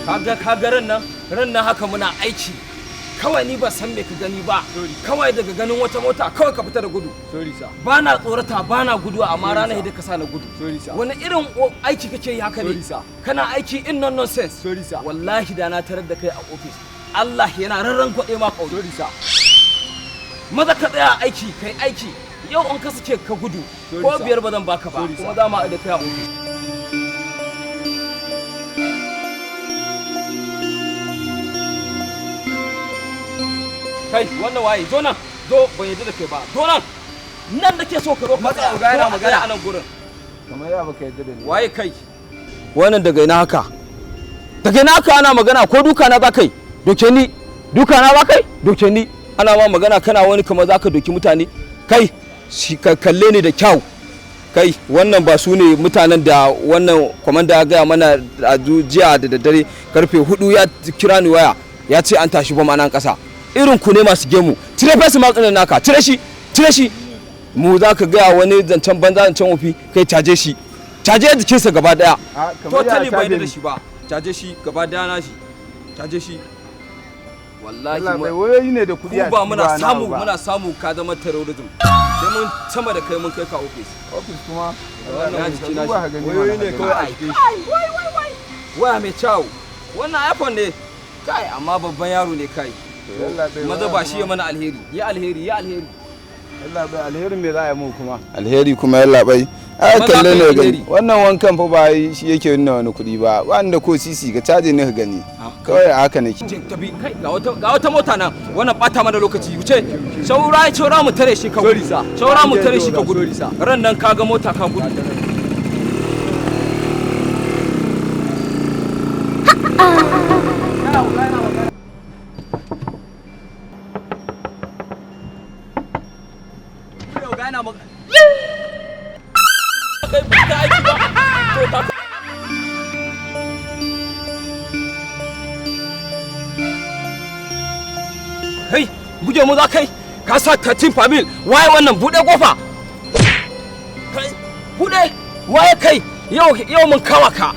kaga ran nan haka muna aiki kawai ni ba san me ka gani ba kawai daga ganin wata mota kawai ka fita da gudu ba na tsorata ba na gudu amma ranar hidda ka sa na gudu wani irin aiki kake yi haka ne kana aiki in nonsense wallahi da na tarar da kai a office Allah yana rarran kwaɗe ma kauri maza ka tsaya aiki kai aiki yau an ka suke ka gudu ko biyar ba zan baka ba kuma za mu da kai a office kai wannan waye zo nan zo ban yadda da kai ba zo nan nake so ka zo ka tsaya ga yana magana a nan gurin kamar ya baka yadda da ni waye kai wannan daga ina haka ana magana ko duka na za kai doke ni duka na za kai doke ni ana ma magana kana wani kamar za ka doki mutane kai shi ka kalle ni da kyau kai wannan ba su ne mutanen da wannan kwamanda ya gaya mana a jiya da daddare karfe 4 ya kira ni waya ya ce an tashi bom a nan kasa irin ku ne masu gemu cire face mask ɗin naka cire shi mu za ka gaya wani zancen banza zancen wofi kai caje jikinsa gaba daya totally bai da shi ba caje shi gaba daya na shi caje shi wallahi mai wayoyi ne da kudi a ba muna samu ka zama terrorism sai mun sama da kai mun kai ka office kuma wannan jiki na wayoyi ne kawai a cikin waya mai kyau wannan iPhone ne kai amma babban yaro ne kai maza ba shi ya mana alheri ya alheri Allah bai alherin me za a yi mu kuma alheri kuma yalla bai ai kalle ne gani wannan wankan fa ba shi yake nuna wani kuɗi ba wanda ko sisi ka caje ne ka gani kawai haka nake tabi kai ga wata mota nan wannan bata mana lokaci wuce saura mu tare shi ka gudu saura mu tare shi ka gudu ran nan kaga mota ka gudu Hey, guje mu za kai ka sa 13 famil waye wannan bude kofa kai bude waye kai yau mun kawa ka